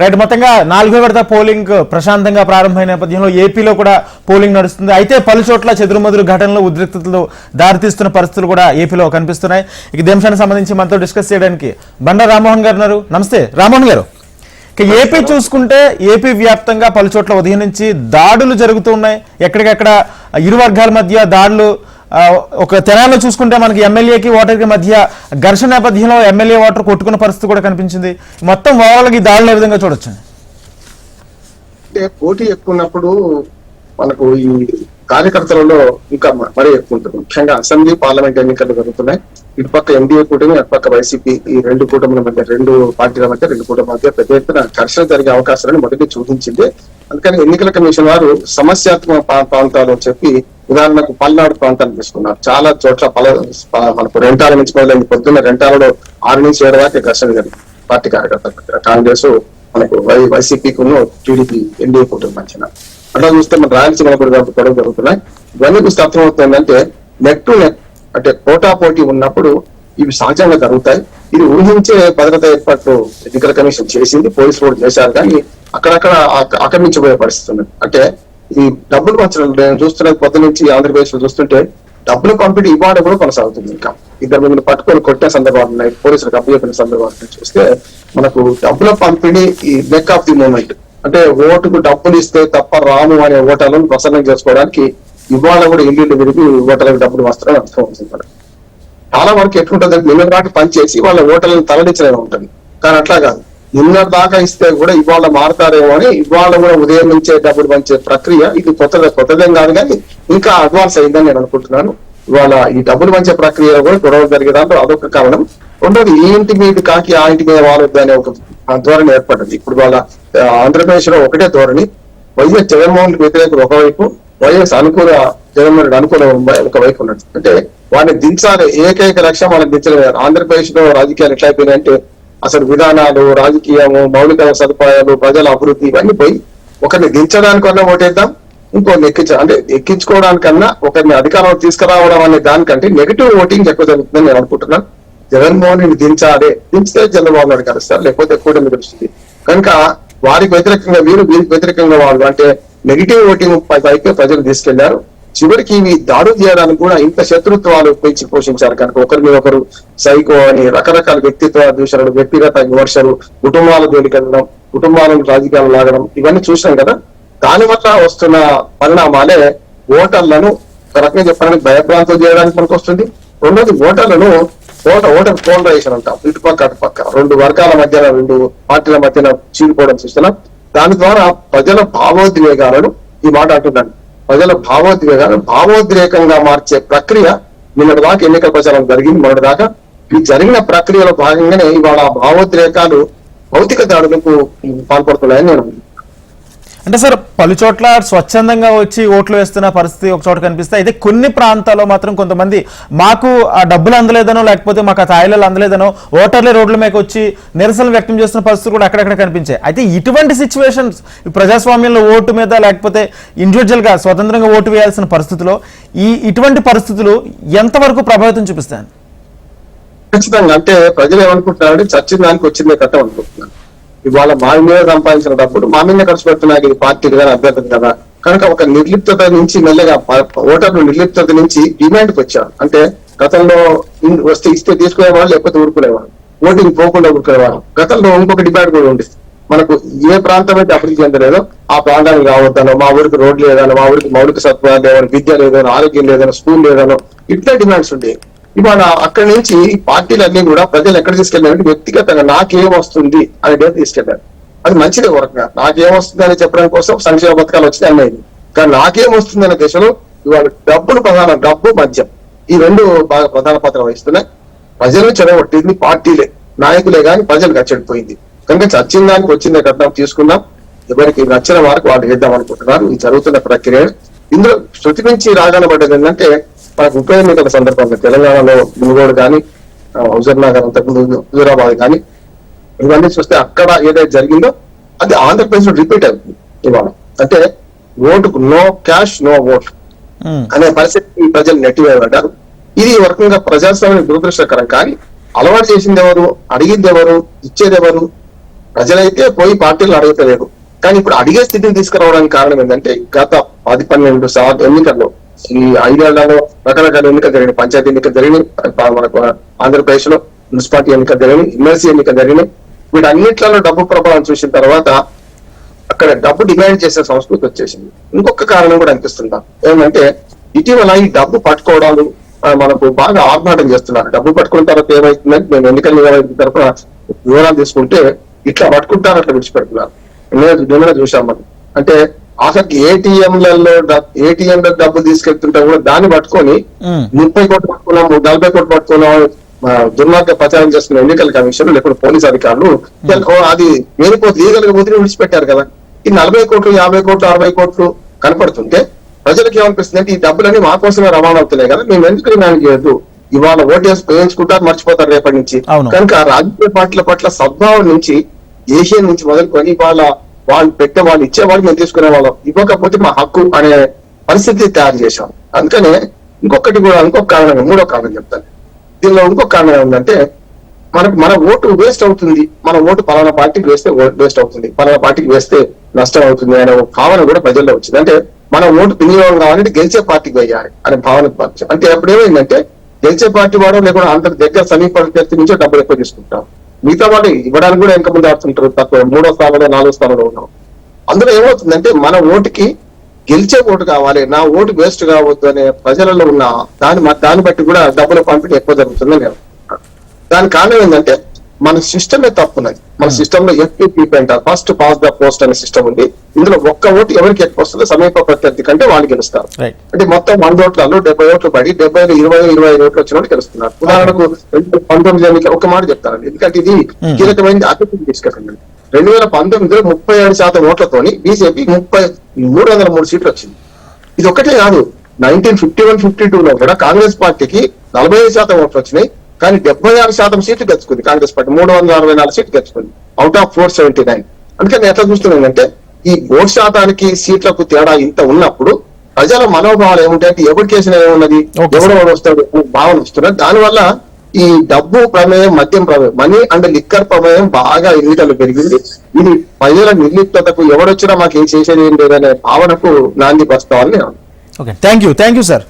Right, మొత్తంగా 4వ విడత పోలింగ్ ప్రశాంతంగా ప్రారంభమైన నేపథ్యంలో ఏపీలో కూడా పోలింగ్ నడుస్తుంది. అయితే పలు చోట్ల చెదురుమదురు ఘటనలు, ఉద్రిక్తతలు దారితీస్తున్న పరిస్థితులు కూడా ఏపీలో కనిపిస్తున్నాయి. ఇక దేశానికి సంబంధించి మనతో డిస్కస్ చేయడానికి బండా రామ్మోహన్ గారు ఉన్నారు. నమస్తే రామ్మోహన్ గారు. ఇక ఏపీ చూసుకుంటే ఏపీ వ్యాప్తంగా పలు చోట్ల ఉదయం నుంచి దాడులు జరుగుతూ ఉన్నాయి. ఎక్కడికక్కడ ఇరు వర్గాల మధ్య దాడులు. ఒక తెనాల్లో చూసుకుంటే మనకి ఎమ్మెల్యేకి ఓటర్కి మధ్య ఘర్షణ నేపథ్యంలో ఎమ్మెల్యే ఓటర్ కొట్టుకున్న పరిస్థితి కూడా కనిపించింది. మొత్తం ఓవరాల్ ఈ దాడులు ఏ విధంగా చూడొచ్చు? అంటే పోటీ ఎక్కువ ఉన్నప్పుడు మనకు ఈ కార్యకర్తలలో ఇంకా మరీ ఎక్కువ ఉంటుంది. ముఖ్యంగా అసెంబ్లీ, పార్లమెంట్ ఎన్నికలు జరుగుతున్నాయి. ఇటుపక్క ఎన్డీఏ కూటమి, అటుపక్క వైసీపీ, ఈ రెండు కూటమిల మధ్య, రెండు పార్టీల మధ్య, రెండు కూటమి మధ్య పెద్ద ఎత్తున ఘర్షణ జరిగే అవకాశాలను మొదటి చూపించింది. అందుకని ఎన్నికల కమిషన్ వారు సమస్యాత్మక ప్రాంతాలు చెప్పి, ఉదాహరణకు పల్నాడు ప్రాంతాన్ని తీసుకున్నారు. చాలా చోట్ల మనకు రెంటాల నుంచి మొదలైంది. పొద్దున్న రెంటాలలో 6 నుంచి 7 వరకు ఘర్షణ జరిగింది పార్టీ కార్యకర్తల, కాంగ్రెస్ మనకు వైసీపీకి టీడీపీ ఎన్డీఏ కూటమి మధ్యన. అట్లా చూస్తే మన రాయలసీమ కూడా గొడవ జరుగుతున్నాయి. ఇవన్నీ చూస్తే అర్థమవుతుందంటే నెక్ టు నెక్, అంటే పోటా పోటీ ఉన్నప్పుడు ఇవి సహజంగా జరుగుతాయి. ఇది ఊహించే భద్రత ఏర్పాట్లు ఎన్నికల కమిషన్ చేసింది, పోలీసులు కూడా చేశారు. కానీ అక్కడక్కడ ఆక్రమించబోయే పరిస్థితి ఉంది. అంటే ఈ డబ్బులు పంచడం నేను చూస్తున్న పొద్దు నుంచి ఆంధ్రప్రదేశ్ లో చూస్తుంటే డబ్బులు పంపిణీ ఇవాళ కూడా కొనసాగుతుంది. ఇంకా ఇద్దరు మిమ్మల్ని పట్టుకొని కొట్టే సందర్భాలు ఉన్నాయి, పోలీసులకు అప్పచెప్పిన సందర్భాలు చూస్తే మనకు డబ్బుల పంపిణీ ఈ నెక్ ఆఫ్ ది మూమెంట్. అంటే ఓటుకు డబ్బులు ఇస్తే తప్ప రాము అనే ఓటర్లను ప్రసన్నం చేసుకోవడానికి ఇవాళ కూడా ఇల్లు విరిగి ఓటర్లకు డబ్బులు వస్తారని అర్థం అవుతుంది. చాలా వరకు ఎట్లుంటుంది, నిన్న దాకా పనిచేసి వాళ్ళ ఓటర్లను తరలించలేము ఉంటుంది. కానీ అట్లా కాదు, నిన్న దాకా ఇస్తే కూడా ఇవాళ మారతారేమో అని ఇవాళ కూడా ఉదయం నుంచే డబ్బులు పంచే ప్రక్రియ ఇది కొత్తదేం కాదు, కానీ ఇంకా అడ్వాన్స్ అయిందని నేను అనుకుంటున్నాను. ఇవాళ ఈ డబ్బులు పంచే ప్రక్రియలో కూడా గొడవలు జరిగేదాంట్లో అదొక కారణం. రెండోది ఈ ఇంటి మీద కాకి ఆ ఇంటి మీద వాలొద్దు అనే ఒక ధోరణి ఏర్పడింది. ఇప్పుడు వాళ్ళ ఆంధ్రప్రదేశ్ లో ఒకటే ధోరణి, వైఎస్ జగన్మోహన్ వ్యతిరేకులు ఒకవైపు, వైఎస్ అనుకూల జగన్మోహన్ అనుకూల ఒకవైపు ఉన్నట్టు. అంటే వాడిని దించాలి, ఏకైక లక్ష్యం వాళ్ళని దించలేదు. ఆంధ్రప్రదేశ్ లో రాజకీయాలు ఎట్లా అయిపోయినాయంటే అసలు విధానాలు, రాజకీయము, మౌలిక సదుపాయాలు, ప్రజల అభివృద్ధి ఇవన్నీ పోయి ఒకరిని దించడానికన్నా ఓటేద్దాం, ఇంకోరిని అంటే ఎక్కించుకోవడానికన్నా ఒకరిని అధికారంలో తీసుకురావడం అనే దానికంటే నెగిటివ్ ఓటింగ్ ఎక్కువ జరుగుతుందని నేను అనుకుంటున్నాను. జగన్మోహన్ రెడ్డి దించాలి, దించితే చంద్రబాబు నాయుడు కలుస్తారు, లేకపోతే కూటమి గెలుస్తుంది. కనుక వారికి వ్యతిరేకంగా వీరికి వ్యతిరేకంగా వాళ్ళు, అంటే నెగిటివ్ ఓటింగ్ పైకి ప్రజలు తీసుకెళ్లారు. చివరికి ఇవి దాడులు చేయడానికి కూడా ఇంత శత్రుత్వాలు పెంచి పోషించారు. కనుక ఒకరి మీద ఒకరు సైకో అని రకరకాల వ్యక్తిత్వ దూషణలు, వ్యక్తిగత విమర్శలు, కుటుంబాల జోలికెళ్ళడం, కుటుంబాలను రాజకీయాలు లాగడం, ఇవన్నీ చూసినాం కదా. దాని వల్ల వస్తున్న పరిణామాలే ఓటర్లను ఒక రకంగా చెప్పడానికి భయభ్రాంతులు చేయడానికి మనకు వస్తుంది. రెండోది ఓటర్లను ఓటర్ పోలరైజేషన్ అంటాం. ఇటుపక్క అటుపక్క రెండు వర్గాల మధ్యన, రెండు పార్టీల మధ్యన చీలిపోవడం చూస్తున్నాం. దాని ద్వారా ప్రజల భావోద్వేగాలను, ఈ మాట అంటున్నాను, ప్రజల భావోద్రేకంగా మార్చే ప్రక్రియ నిన్నటి దాకా ఎన్నికల ప్రచారం జరిగింది. మొన్నటి దాకా ఈ జరిగిన ప్రక్రియలో భాగంగానే ఇవాళ భావోద్రేకాలు భౌతిక దాడులకు పాల్పడుతున్నాయని నేను. అంటే సార్, పలు చోట్ల స్వచ్ఛందంగా వచ్చి ఓట్లు వేస్తున్న పరిస్థితి ఒక చోట కనిపిస్తాయి. అయితే కొన్ని ప్రాంతాల్లో మాత్రం కొంతమంది మాకు ఆ డబ్బులు అందలేదనో, లేకపోతే మాకు ఆ తాయిలాలు అందలేదనో ఓటర్లే రోడ్ల మీద వచ్చి నిరసనలు వ్యక్తం చేస్తున్న పరిస్థితులు కూడా అక్కడక్కడ కనిపించాయి. అయితే ఇటువంటి సిచ్యువేషన్స్ ప్రజాస్వామ్యంలో ఓటు మీద, లేకపోతే ఇండివిజువల్ గా స్వతంత్రంగా ఓటు వేయాల్సిన పరిస్థితిలో ఇటువంటి పరిస్థితులు ఎంతవరకు ప్రభావితం చూపిస్తాయి? ఖచ్చితంగా. అంటే ప్రజలు ఏమనుకుంటున్నారంటే చచ్చిన దానికి వచ్చిందే కథ అనుకుంటున్నారు. ఇవాళ మా మీద సంపాదించిన డబ్బులు మా మీద ఖర్చు పెడుతున్నాయి, ఇది పార్టీలు కదా, అభ్యర్థులు కదా. కనుక ఒక నిర్లిప్తత నుంచి మెల్లగా ఓటర్లు నిర్లిప్తత నుంచి డిమాండ్కి వచ్చారు. అంటే గతంలో వస్తే ఇస్తే తీసుకునేవాళ్ళు, లేకపోతే ఊరుకునేవాళ్ళు, ఓటింగ్ పోకుండా ఊరుకునేవాళ్ళు. గతంలో ఇంకొక డిమాండ్ కూడా ఉంది, మనకు ఏ ప్రాంతం అయితే అభివృద్ధి చెందలేదో ఆ ప్రాంతానికి రావద్దనో, మా ఊరికి రోడ్లు లేదనో, మా ఊరికి మౌలిక సదుపాయాలు లేదనో, విద్య లేదనో, ఆరోగ్యం లేదనో, స్కూల్ లేదనో, ఇట్లా డిమాండ్స్ ఉండేవి. ఇవాళ అక్కడి నుంచి పార్టీలన్నీ కూడా ప్రజలు ఎక్కడ తీసుకెళ్ళారంటే వ్యక్తిగతంగా నాకేం వస్తుంది అనేది తీసుకెళ్లారు. అది మంచిదే. వరకుగా నాకేం వస్తుంది అని చెప్పడం కోసం సంక్షేమ పథకాలు వచ్చినాయి అన్నది. కానీ నాకేం వస్తుంది అనే దిశలో ఇవాళ డబ్బులు ప్రధానం, డబ్బు మద్యం, ఈ రెండు బాగా ప్రధాన పాత్ర వహిస్తున్నాయి. ప్రజలను చెడగొట్టింది పార్టీలే, నాయకులే, కానీ ప్రజలకు చెడిపోయింది. కనుక చచ్చిన దానికి వచ్చిందే కట్నం తీసుకుందాం, ఎవరికి నచ్చిన వారికి వాళ్ళు వేద్దాం అనుకుంటున్నారు. ఈ జరుగుతున్న ప్రక్రియ ఇందులో శృతి నుంచి రాగానే పడ్డది ఏంటంటే, మనకు ఉప ఎన్నికల సందర్భంగా తెలంగాణలో మునుగోడు కానీ, హుజూర్ నగర్, అంతకుముందు హుజూరాబాద్ కానీ, ఇవన్నీ చూస్తే అక్కడ ఏదైతే జరిగిందో అది ఆంధ్రప్రదేశ్ లో రిపీట్ అవుతుంది ఇవాళ. అంటే ఓటుకు నో క్యాష్ నో ఓట్ అనే పరిస్థితి ప్రజలు నెట్టివేయబడ్డారు. ఇది ఒక రకంగా ప్రజాస్వామ్యం దురదృష్టకరం. కానీ అలవాటు చేసింది ఎవరు, అడిగింది ఎవరు, ఇచ్చేది ఎవరు? ప్రజలైతే పోయి పార్టీలు అడగలేదు. కానీ ఇప్పుడు అడిగే స్థితిని తీసుకురావడానికి కారణం ఏంటంటే గత 10-12 ఎన్నికల్లో ఈ 5 ఏళ్లలో రకరకాల ఎన్నికలు జరిగినాయి. పంచాయతీ ఎన్నికలు జరిగినాయి, మనకు ఆంధ్రప్రదేశ్ లో మున్సిపాలిటీ ఎన్నికలు జరిగినాయి, ఎమ్మెల్సీ ఎన్నికలు జరిగినాయి. వీటన్నిట్లలో డబ్బు ప్రభావం చూసిన తర్వాత అక్కడ డబ్బు డిమాండ్ చేసే సంస్కృతి వచ్చేసింది. ఇంకొక కారణం కూడా అనిపిస్తుందా ఏమంటే ఇటీవల ఈ డబ్బు పట్టుకోవడాలు మనకు బాగా ఆర్భాటం చేస్తున్నారు. డబ్బు పట్టుకున్న తర్వాత ఏమైతుందంటే మేము ఎన్నికల తరఫున వివరాలు తీసుకుంటే ఇట్లా పట్టుకుంటారు, అట్లా విడిచిపెడుతున్నారు. నిన్న చూసాం మనం. అంటే ఆఖరికి ఏటీఎంలలో డబ్బులు తీసుకెళ్తుంటే కూడా దాన్ని పట్టుకొని 30 కోట్లు పట్టుకున్నాం, 40 కోట్లు పట్టుకున్నాం దుర్మార్గ ప్రచారం చేస్తున్న ఎన్నికల కమిషన్ లేకపోతే పోలీస్ అధికారులు అది వేరుపోతే లీగల్ గా వదిలి విడిచిపెట్టారు కదా. ఈ 40 కోట్లు 50 కోట్లు 60 కోట్లు కనపడుతుంటే ప్రజలకు ఏమనిపిస్తుంది అంటే ఈ డబ్బులన్నీ మా కోసమే రవాణా అవుతున్నాయి కదా, మేము ఎందుకు డిమాండ్ చేయొద్దు, ఇవాళ ఓటేసి వేయించుకుంటారు మర్చిపోతారు రేపటి నుంచి. కనుక రాజకీయ పార్టీల పట్ల సద్భావం నుంచి ఏషియన్ నుంచి మొదలుకొని వాళ్ళు పెట్టే వాళ్ళు ఇచ్చేవాళ్ళు మేము తీసుకునే వాళ్ళం, ఇవ్వకపోతే మా హక్కు అనే పరిస్థితి తయారు చేశాం. అందుకనే ఇంకొక కారణం, మూడో కారణం చెప్తాను. దీనిలో ఇంకొక కారణం ఏంటంటే మన ఓటు వేస్ట్ అవుతుంది, మన ఓటు పలానా పార్టీకి వేస్తే వేస్ట్ అవుతుంది, పలానా పార్టీకి వేస్తే నష్టం అవుతుంది అనే భావన కూడా ప్రజల్లో వచ్చింది. అంటే మన ఓటు వినియోగం కావాలంటే గెలిచే పార్టీకి వేయాలి అనే భావన పంచాం. అంటే అప్పుడు ఏమైందంటే గెలిచే పార్టీ వాడు లేకుండా అంత దగ్గర సమీప ప్రత్యర్థి నుంచో డబ్బులు ఎక్కువ తీసుకుంటాం, మిగతా వాళ్ళు ఇవ్వడానికి కూడా వెనక ముందు ఆడుతుంటారు, తక్కువ 3వ స్థానంలో 4వ స్థానంలో ఉన్నాం. అందులో ఏమవుతుందంటే మన ఓటుకి గెలిచే ఓటు కావాలి, నా ఓటు వేస్ట్ కావద్దు అనే ప్రజలలో ఉన్న దాన్ని బట్టి కూడా డబ్బుల పంపిణీ ఎక్కువ జరుగుతుందని నేను. దాని కారణం ఏంటంటే మన సిస్టమే తప్పున్నది. మన సిస్టమ్ లో FPP అంటారు, ఫస్ట్ పాస్ ద పోస్ట్ అనే సిస్టమ్ ఉంది. ఇందులో ఒక్క ఓటు ఎవరికి ఎక్కువ వస్తుందో సమీప ప్రత్యర్థి కంటే వాళ్ళు గెలుస్తారు. అంటే మొత్తం 100 ఓట్లలో 70 ఓట్లు పడి 70లో 20-25 ఓట్లు వచ్చిన వాళ్ళు గెలుస్తున్నారు. ఉదాహరణకు 2019 ఎన్నిక ఒక మాట చెప్తానండి, ఎందుకంటే ఇది కీలకమైనది. అతిథి తీసుకెళ్ళండి. 2019లో 37% ఓట్లతోని బీజేపీ 303 సీట్లు వచ్చింది. ఇది ఒకటే కాదు, 1951-52లో కూడా కాంగ్రెస్ పార్టీకి 45% ఓట్లు వచ్చినాయి, కానీ 76% సీట్లు గెలుచుకుంది కాంగ్రెస్ పార్టీ. 364 సీట్లు గెలుచుకుంది అవుట్ ఆఫ్ 479. అందుకని ఎట్లా చూస్తున్నానంటే ఈ ఓటు శాతానికి సీట్లకు తేడా ఇంత ఉన్నప్పుడు ప్రజల మనోభావాలు ఏముంటాయంటే ఎవరికి వేసిన ఏమున్నది, ఎవరు వస్తాడు భావన వస్తున్నారు. దానివల్ల ఈ డబ్బు ప్రమేయం, మద్యం ప్రమేయం, మనీ అండ్ లిక్కర్ ప్రమేయం బాగా ఎన్నికలు పెరిగింది. ఇది ప్రజల నిర్లిప్తతకు ఎవడొచ్చినా మాకు ఏం చేసేది ఏం లేదనే భావనకు నాంది ప్రస్తావాలని. Okay, thank you sir.